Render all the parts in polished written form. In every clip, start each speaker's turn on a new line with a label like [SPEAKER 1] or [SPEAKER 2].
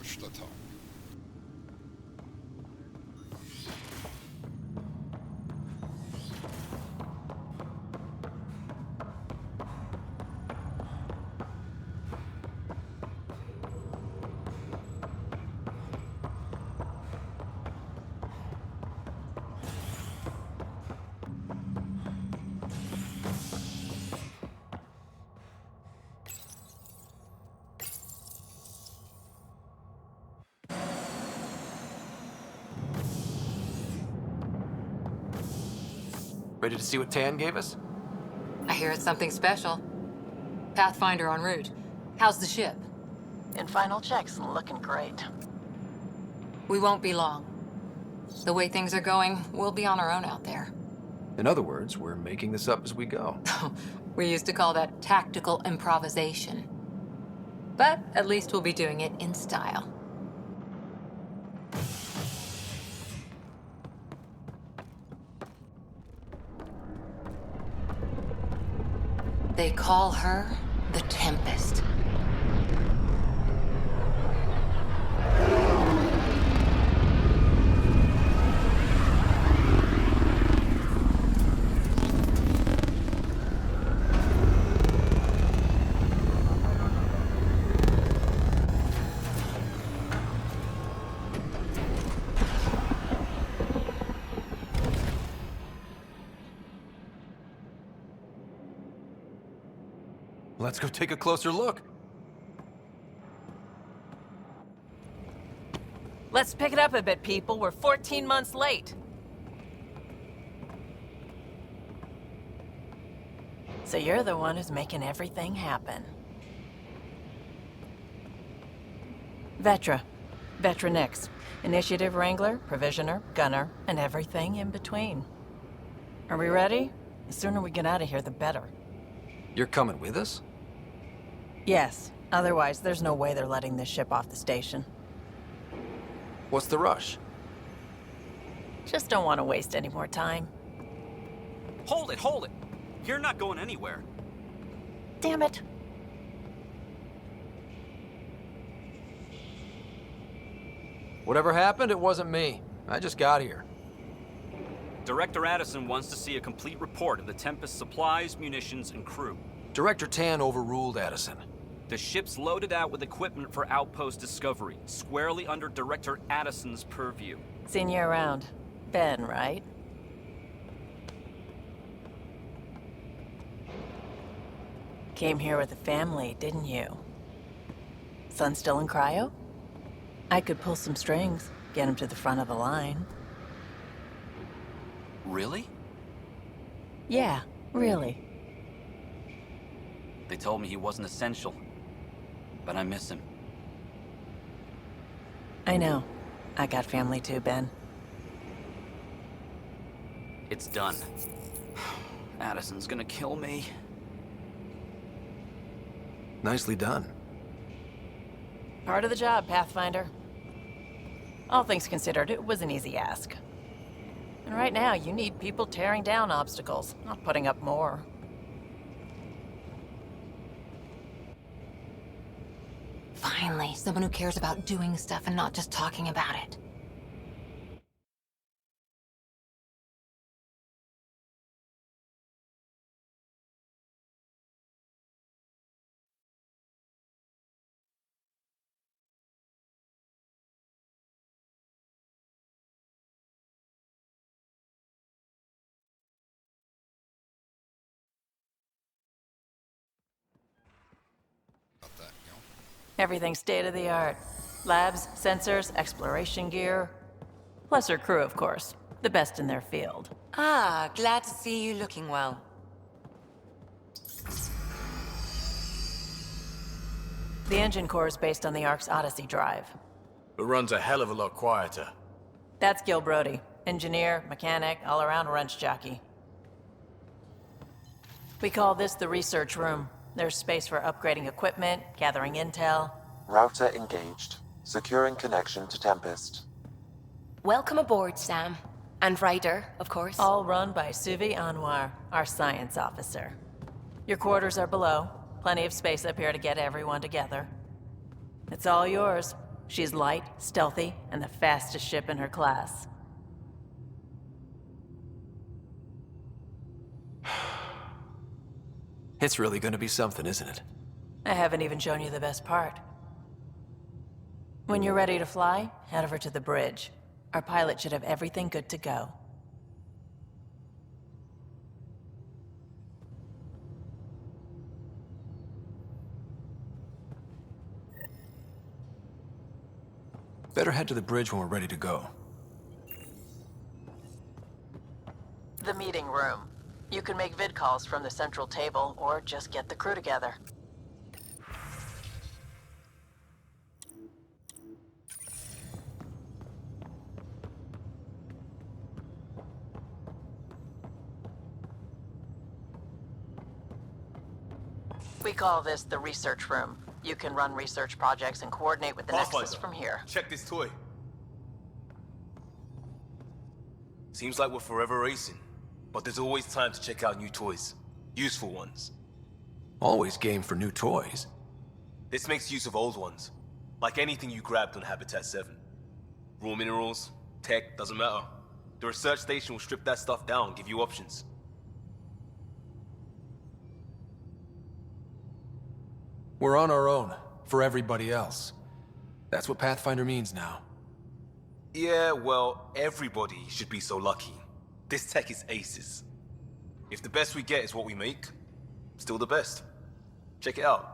[SPEAKER 1] första tag.
[SPEAKER 2] Ready to see what Tan gave us?
[SPEAKER 3] I hear it's something special. Pathfinder en route. How's the ship?
[SPEAKER 4] In final checks, looking great.
[SPEAKER 3] We won't be long. The way things are going, we'll be on our own out there.
[SPEAKER 2] In other words, we're making this up as we go.
[SPEAKER 3] We used to call that tactical improvisation. But at least we'll be doing it in style. They call her the Tempest.
[SPEAKER 2] Let's go take a closer look.
[SPEAKER 4] Let's pick it up a bit, people. We're 14 months late. So you're the one who's making everything happen. Vetra. Vetra Nix. Initiative Wrangler, Provisioner, Gunner, and everything in between. Are we ready? The sooner we get out of here, the better.
[SPEAKER 2] You're coming with us?
[SPEAKER 4] Yes. Otherwise, there's no way they're letting this ship off the station.
[SPEAKER 2] What's the rush?
[SPEAKER 4] Just don't want to waste any more time.
[SPEAKER 5] Hold it, hold it! You're not going anywhere.
[SPEAKER 4] Damn it.
[SPEAKER 2] Whatever happened, it wasn't me. I just got here.
[SPEAKER 5] Director Addison wants to see a complete report of the Tempest's supplies, munitions, and crew.
[SPEAKER 2] Director Tan overruled Addison.
[SPEAKER 5] The ship's loaded out with equipment for outpost discovery, squarely under Director Addison's purview.
[SPEAKER 4] Seen you around. Ben, right? Came here with a family, didn't you? Son still in cryo? I could pull some strings, get him to the front of the line.
[SPEAKER 5] Really?
[SPEAKER 4] Yeah, really.
[SPEAKER 5] They told me he wasn't essential, but I miss him.
[SPEAKER 4] I know. I got family too, Ben.
[SPEAKER 5] It's done. Addison's gonna kill me.
[SPEAKER 2] Nicely done.
[SPEAKER 4] Part of the job, Pathfinder. All things considered, it was an easy ask. And right now, you need people tearing down obstacles, not putting up more.
[SPEAKER 3] Finally, someone who cares about doing stuff and not just talking about it.
[SPEAKER 4] Everything's state-of-the-art. Labs, sensors, exploration gear. Plus her crew, of course. The best in their field.
[SPEAKER 3] Ah, glad to see you looking well.
[SPEAKER 4] The engine core is based on the Ark's Odyssey drive.
[SPEAKER 6] It runs a hell of a lot quieter.
[SPEAKER 4] That's Gil Brody. Engineer, mechanic, all-around wrench jockey. We call this the research room. There's space for upgrading equipment, gathering intel.
[SPEAKER 7] Router engaged. Securing connection to Tempest.
[SPEAKER 8] Welcome aboard, Sam. And Ryder, of course.
[SPEAKER 4] All run by Suvi Anwar, our science officer. Your quarters are below. Plenty of space up here to get everyone together. It's all yours. She's light, stealthy, and the fastest ship in her class.
[SPEAKER 2] It's really gonna be something, isn't it?
[SPEAKER 4] I haven't even shown you the best part. When you're ready to fly, head over to the bridge. Our pilot should have everything good to go.
[SPEAKER 2] Better head to the bridge when we're ready to go.
[SPEAKER 4] The meeting room. You can make vid calls from the central table, or just get the crew together. We call this the research room. You can run research projects and coordinate with the Nexus from here.
[SPEAKER 6] Check this toy. Seems like we're forever racing, but there's always time to check out new toys. Useful ones.
[SPEAKER 2] Always game for new toys.
[SPEAKER 6] This makes use of old ones. Like anything you grabbed on Habitat 7. Raw minerals, tech, doesn't matter. The research station will strip that stuff down, give you options.
[SPEAKER 2] We're on our own, for everybody else. That's what Pathfinder means now.
[SPEAKER 6] Yeah, well, everybody should be so lucky. This tech is aces. If the best we get is what we make, still the best. Check it out.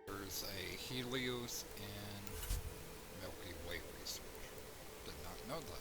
[SPEAKER 1] There's a Helios and Milky Way research. Did not know that.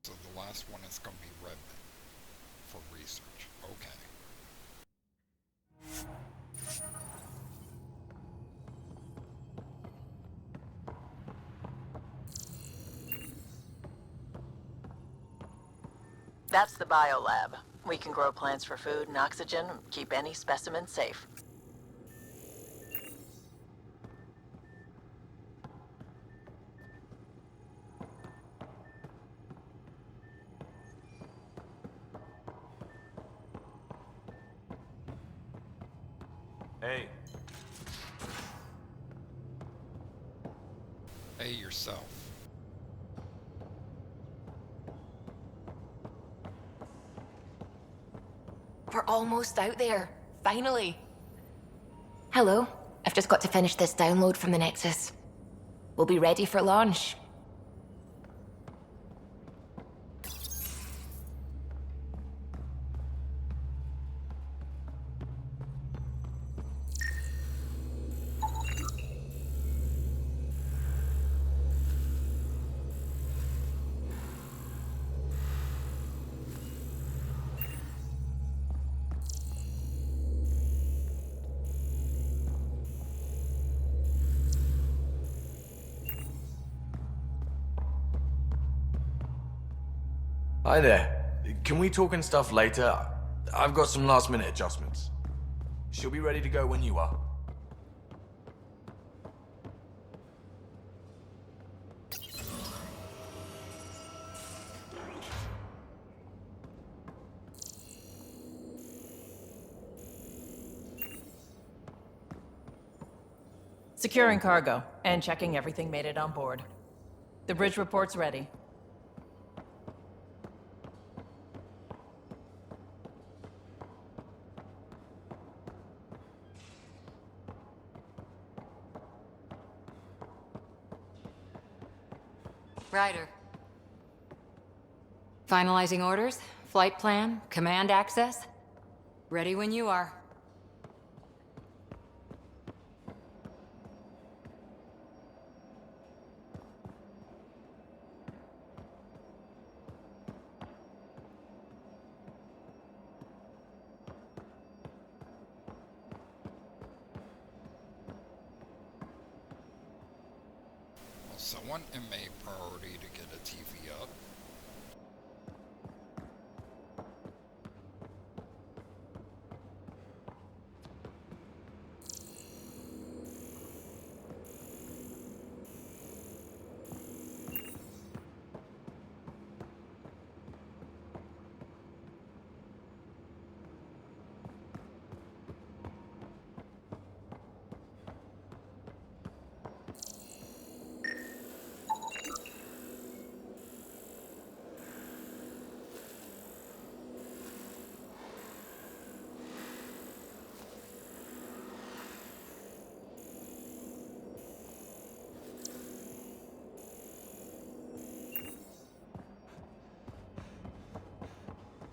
[SPEAKER 1] So the last one is going to be Redmond for research. Okay.
[SPEAKER 4] That's the biolab. We can grow plants for food and oxygen, keep any specimen safe.
[SPEAKER 6] Hey,
[SPEAKER 1] Hey, yourself.
[SPEAKER 8] We're almost out there. Finally. Hello. I've just got to finish this download from the Nexus. We'll be ready for launch.
[SPEAKER 2] Hi there. Can we talk and stuff later? I've got some last-minute adjustments. She'll be ready to go when you are.
[SPEAKER 4] Securing cargo and checking everything made it on board. The bridge report's ready.
[SPEAKER 3] Ryder. Finalizing orders, flight plan, command access. Ready when you are.
[SPEAKER 1] Well, someone made priority to get a TV up.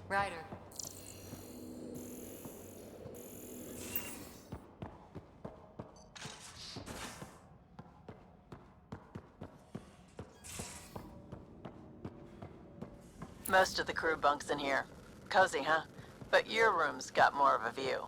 [SPEAKER 3] Ryder.
[SPEAKER 4] Most of the crew bunks in here. Cozy, huh? But your room's got more of a view.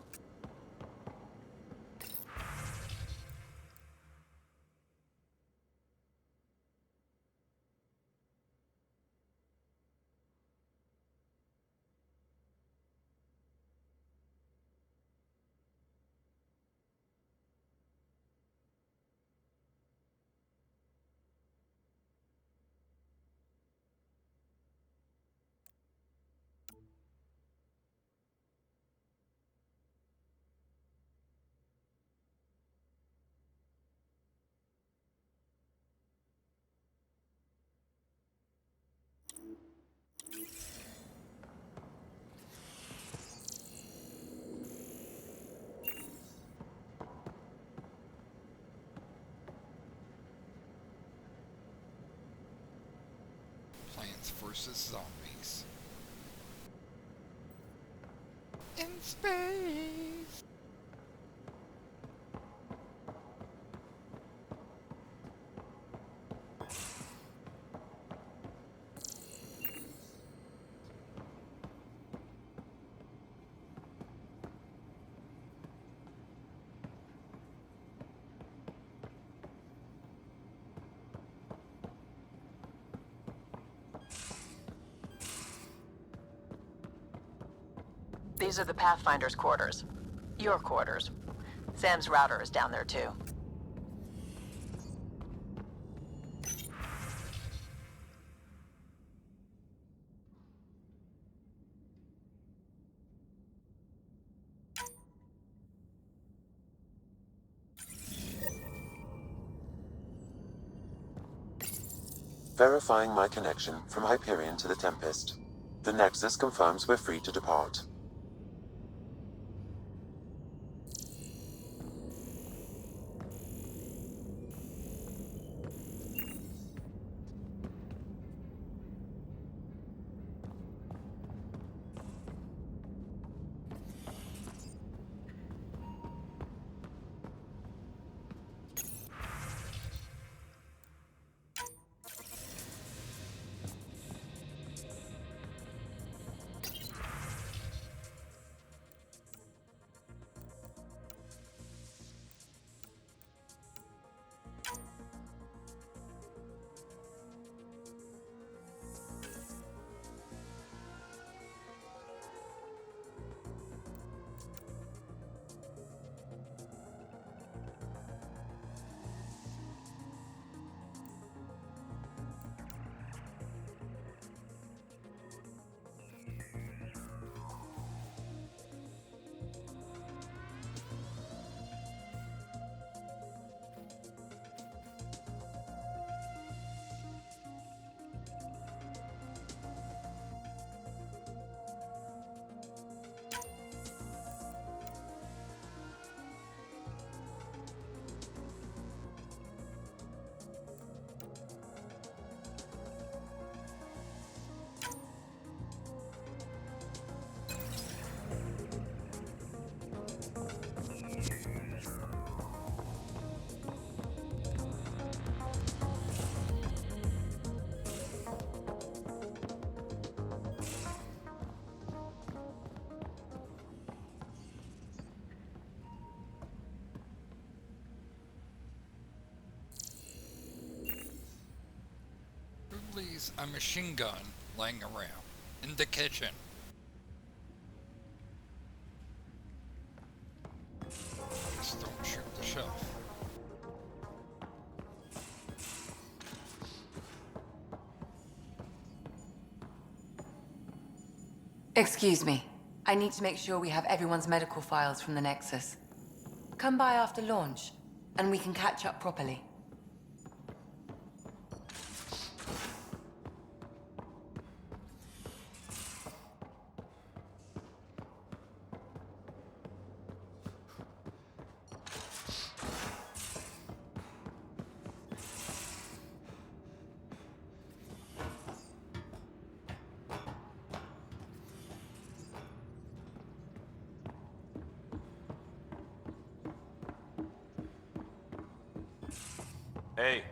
[SPEAKER 1] Plants vs. Zombies. In space!
[SPEAKER 4] These are the Pathfinder's quarters. Your quarters. Sam's router is down there too.
[SPEAKER 7] Verifying my connection from Hyperion to the Tempest. The Nexus confirms we're free to depart.
[SPEAKER 1] Who leaves a machine gun laying around in the kitchen? Just don't shoot the shelf.
[SPEAKER 3] Excuse me. I need to make sure we have everyone's medical files from the Nexus. Come by after launch, and we can catch up properly.
[SPEAKER 6] Hey,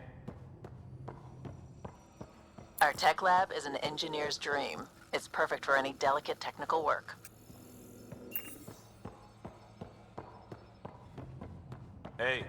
[SPEAKER 4] Our tech lab is an engineer's dream. It's perfect for any delicate technical work.
[SPEAKER 6] hey.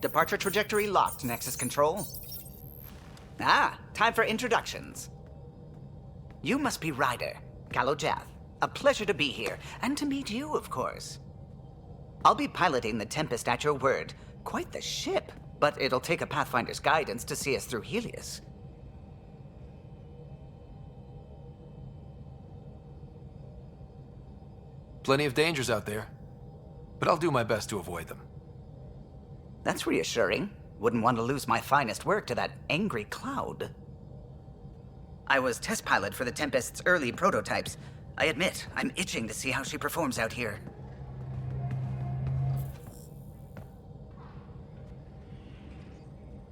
[SPEAKER 9] Departure trajectory locked, Nexus Control. Ah, time for introductions. You must be Ryder, Kalojath. A pleasure to be here, and to meet you, of course. I'll be piloting the Tempest at your word. Quite the ship, but it'll take a Pathfinder's guidance to see us through Helios.
[SPEAKER 2] Plenty of dangers out there, but I'll do my best to avoid them.
[SPEAKER 9] That's reassuring. Wouldn't want to lose my finest work to that angry cloud. I was test pilot for the Tempest's early prototypes. I admit, I'm itching to see how she performs out here.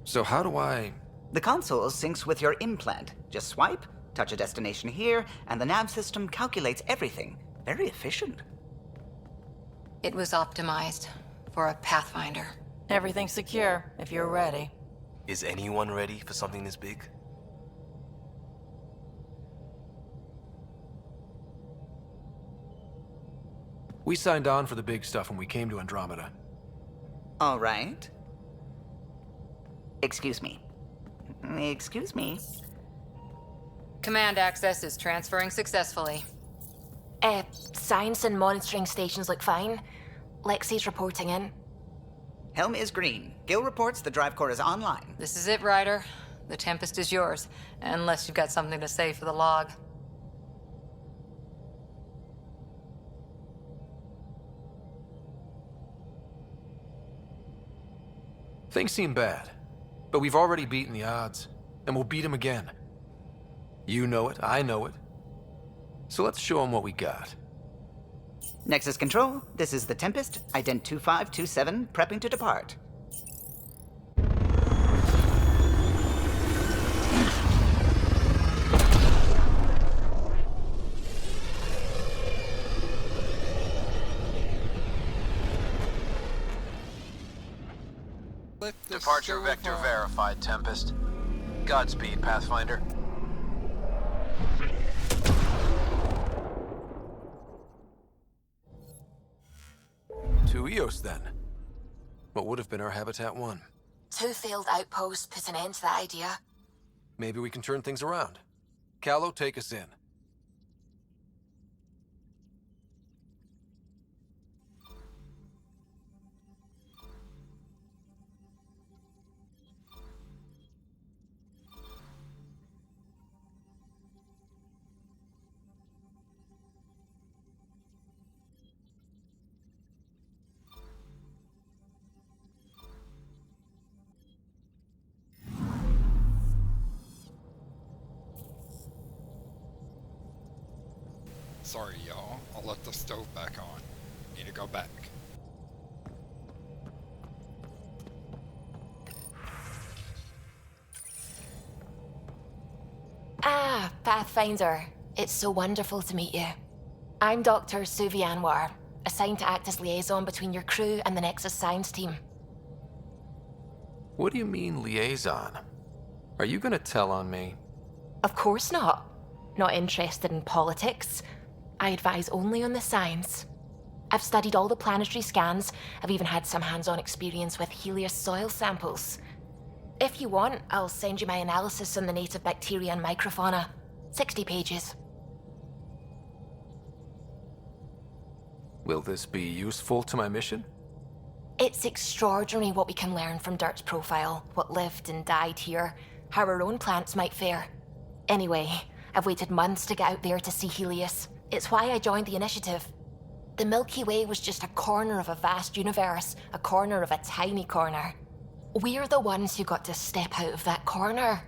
[SPEAKER 2] So how do I...
[SPEAKER 9] The console syncs with your implant. Just swipe, touch a destination here, and the nav system calculates everything. Very efficient.
[SPEAKER 3] It was optimized for a Pathfinder.
[SPEAKER 4] Everything's secure, if you're ready.
[SPEAKER 6] Is anyone ready for something this big?
[SPEAKER 2] We signed on for the big stuff when we came to Andromeda.
[SPEAKER 9] All right. Excuse me. Excuse me.
[SPEAKER 3] Command access is transferring successfully.
[SPEAKER 8] Science and monitoring stations look fine. Lexi's reporting in.
[SPEAKER 9] Helm is green. Gil reports the drive core is online.
[SPEAKER 3] This is it, Ryder. The Tempest is yours, unless you've got something to say for the log.
[SPEAKER 2] Things seem bad, but we've already beaten the odds, and we'll beat them again. You know it, I know it. So let's show them what we got.
[SPEAKER 9] Nexus Control, this is the Tempest, Ident 2527, prepping to depart.
[SPEAKER 10] Departure vector verified, Tempest. Godspeed, Pathfinder.
[SPEAKER 2] To Eos, then. What would have been our Habitat 1.
[SPEAKER 8] 2 failed outposts put an end to that idea.
[SPEAKER 2] Maybe we can turn things around. Callow, take us in.
[SPEAKER 1] Sorry, y'all. I'll let the stove back on. Need to go back.
[SPEAKER 8] Ah, Pathfinder. It's so wonderful to meet you. I'm Dr. Suvi Anwar, assigned to act as liaison between your crew and the Nexus science team.
[SPEAKER 2] What do you mean, liaison? Are you gonna tell on me?
[SPEAKER 8] Of course not. Not interested in politics. I advise only on the science. I've studied all the planetary scans. I've even had some hands-on experience with Helios soil samples. If you want, I'll send you my analysis on the native bacteria and microfauna. 60 pages.
[SPEAKER 2] Will this be useful to my mission?
[SPEAKER 8] It's extraordinary what we can learn from Dirt's profile, what lived and died here, how our own plants might fare. Anyway, I've waited months to get out there to see Helios. It's why I joined the initiative. The Milky Way was just a corner of a vast universe, a corner of a tiny corner. We're the ones who got to step out of that corner.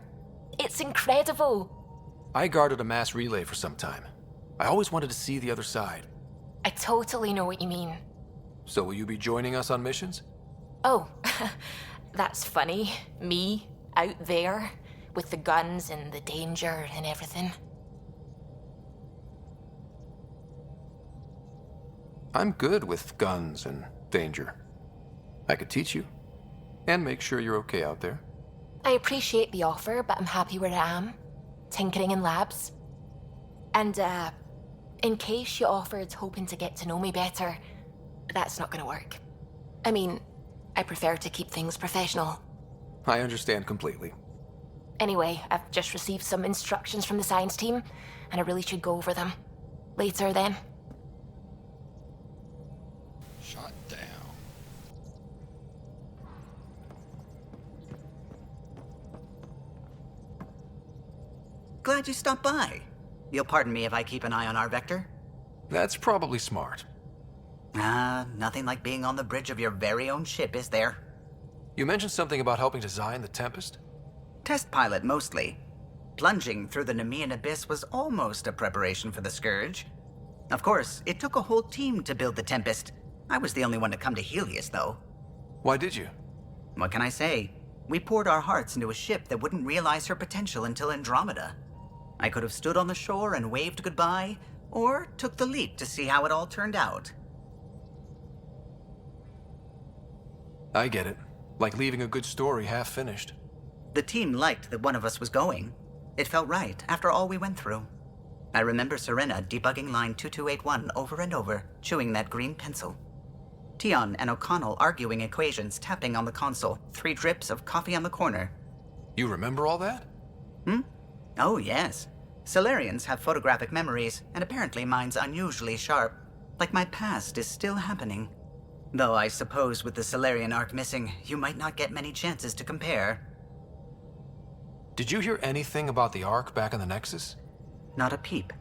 [SPEAKER 8] It's incredible.
[SPEAKER 2] I guarded a mass relay for some time. I always wanted to see the other side.
[SPEAKER 8] I totally know what you mean.
[SPEAKER 2] So will you be joining us on missions?
[SPEAKER 8] Oh, that's funny. Me, out there, with the guns and the danger and everything.
[SPEAKER 2] I'm good with guns and danger. I could teach you, and make sure you're okay out there.
[SPEAKER 8] I appreciate the offer, but I'm happy where I am. Tinkering in labs. And, in case you offered hoping to get to know me better, that's not gonna work. I mean, I prefer to keep things professional.
[SPEAKER 2] I understand completely.
[SPEAKER 8] Anyway, I've just received some instructions from the science team, and I really should go over them. Later, then.
[SPEAKER 1] Shot down.
[SPEAKER 9] Glad you stopped by. You'll pardon me if I keep an eye on our vector?
[SPEAKER 2] That's probably smart.
[SPEAKER 9] Nothing like being on the bridge of your very own ship, is there?
[SPEAKER 2] You mentioned something about helping design the Tempest?
[SPEAKER 9] Test pilot, mostly. Plunging through the Nemean abyss was almost a preparation for the Scourge. Of course, it took a whole team to build the Tempest. I was the only one to come to Helios, though.
[SPEAKER 2] Why did you?
[SPEAKER 9] What can I say? We poured our hearts into a ship that wouldn't realize her potential until Andromeda. I could have stood on the shore and waved goodbye, or took the leap to see how it all turned out.
[SPEAKER 2] I get it. Like leaving a good story half-finished.
[SPEAKER 9] The team liked that one of us was going. It felt right after all we went through. I remember Serena debugging line 2281 over and over, chewing that green pencil. Tion and O'Connell arguing equations, tapping on the console, 3 drips of coffee on the corner.
[SPEAKER 2] You remember all that?
[SPEAKER 9] Oh, yes. Solarians have photographic memories, and apparently mine's unusually sharp. Like my past is still happening. Though I suppose with the Solarian arc missing, you might not get many chances to compare.
[SPEAKER 2] Did you hear anything about the Ark back in the Nexus?
[SPEAKER 9] Not a peep.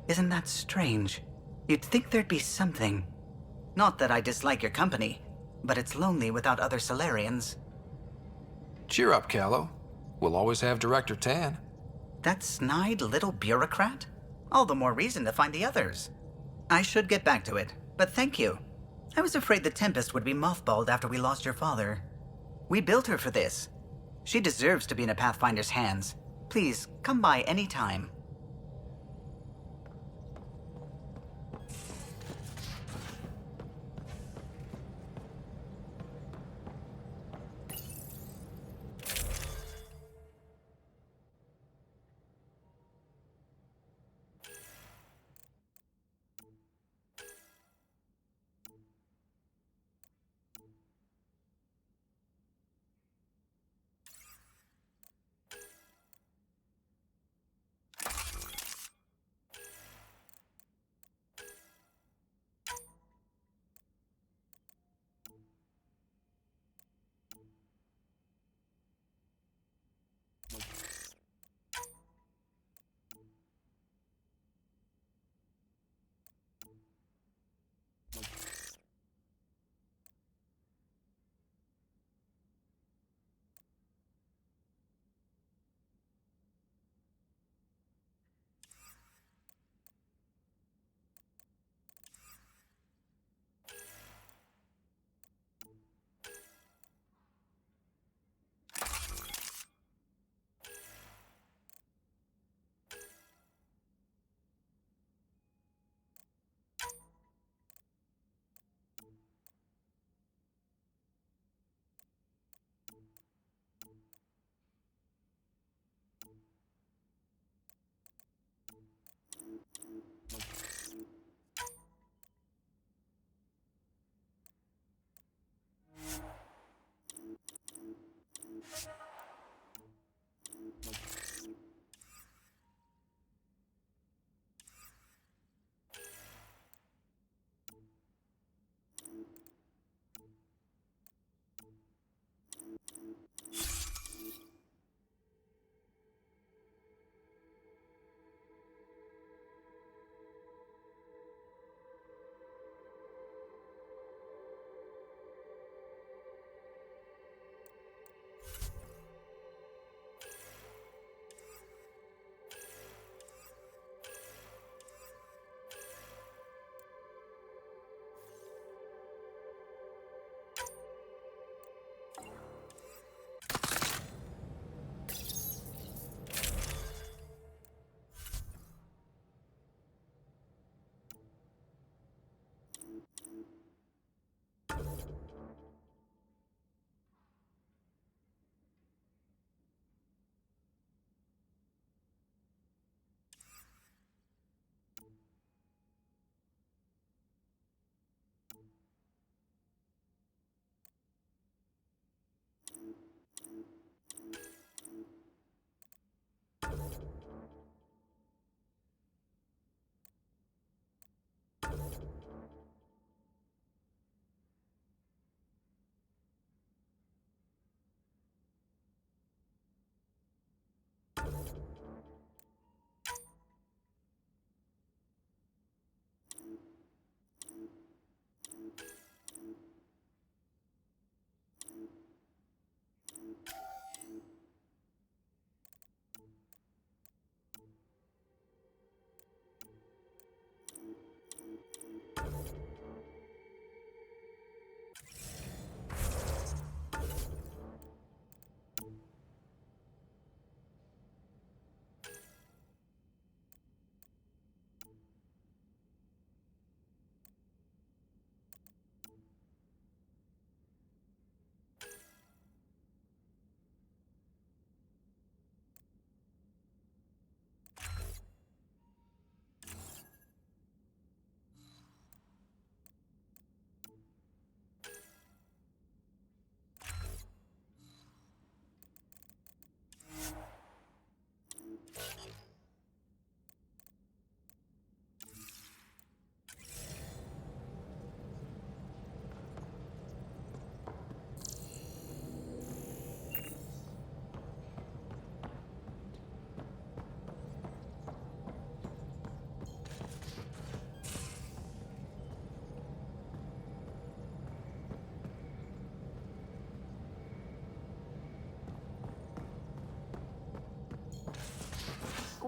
[SPEAKER 9] Isn't that strange? You'd think there'd be something. Not that I dislike your company, but it's lonely without other Solarians.
[SPEAKER 2] Cheer up, Callow. We'll always have Director Tan.
[SPEAKER 9] That snide little bureaucrat? All the more reason to find the others. I should get back to it, but thank you. I was afraid the Tempest would be mothballed after we lost your father. We built her for this. She deserves to be in a Pathfinder's hands. Please, come by any time.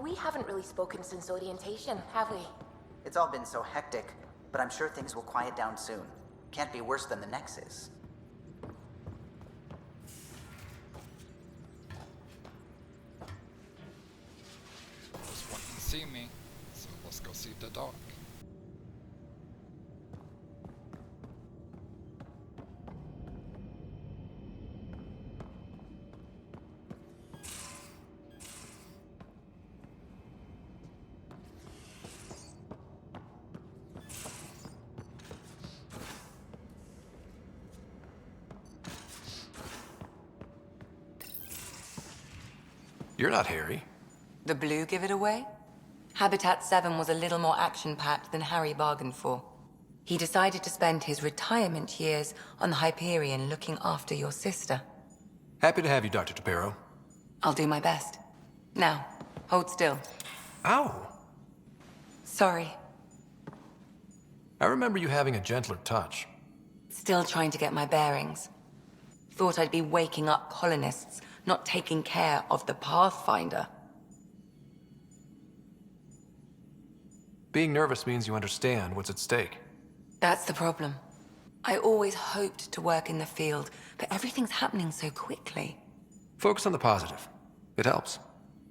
[SPEAKER 8] We haven't really spoken since orientation, have we?
[SPEAKER 9] It's all been so hectic, but I'm sure things will quiet down soon. Can't be worse than the Nexus.
[SPEAKER 1] Just want to see me, so let's go see the doc.
[SPEAKER 2] You're not Harry.
[SPEAKER 3] The blue give it away? Habitat 7 was a little more action-packed than Harry bargained for. He decided to spend his retirement years on the Hyperion looking after your sister.
[SPEAKER 2] Happy to have you, Dr. Tapero.
[SPEAKER 3] I'll do my best. Now, hold still.
[SPEAKER 2] Ow!
[SPEAKER 3] Sorry.
[SPEAKER 2] I remember you having a gentler touch.
[SPEAKER 3] Still trying to get my bearings. Thought I'd be waking up colonists, not taking care of the Pathfinder.
[SPEAKER 2] Being nervous means you understand what's at stake.
[SPEAKER 3] That's the problem. I always hoped to work in the field, but everything's happening so quickly.
[SPEAKER 2] Focus on the positive. It helps.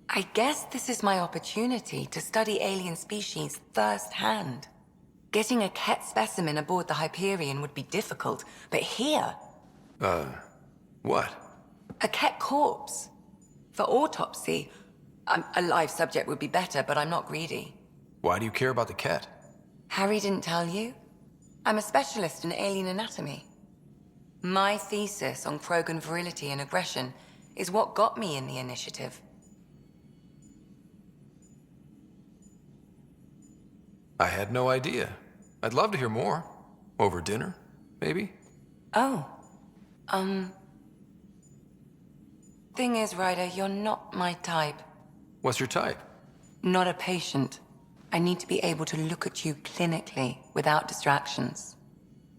[SPEAKER 3] I guess this is my opportunity to study alien species firsthand. Getting a Ket specimen aboard the Hyperion would be difficult, but here...
[SPEAKER 2] What?
[SPEAKER 3] A Ket corpse. For autopsy, a live subject would be better, but I'm not greedy.
[SPEAKER 2] Why do you care about the Ket?
[SPEAKER 3] Harry didn't tell you? I'm a specialist in alien anatomy. My thesis on Krogan virility and aggression is what got me in the initiative.
[SPEAKER 2] I had no idea. I'd love to hear more. Over dinner, maybe?
[SPEAKER 3] Oh. Thing is, Ryder, you're not my type.
[SPEAKER 2] What's your type?
[SPEAKER 3] Not a patient. I need to be able to look at you clinically without distractions.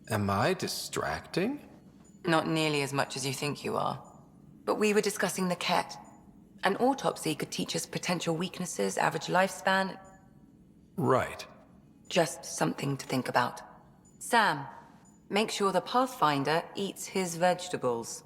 [SPEAKER 2] Am I distracting?
[SPEAKER 3] Not nearly as much as you think you are. But we were discussing the Ket. An autopsy could teach us potential weaknesses, average lifespan.
[SPEAKER 2] Right.
[SPEAKER 3] Just something to think about. Sam, make sure the Pathfinder eats his vegetables.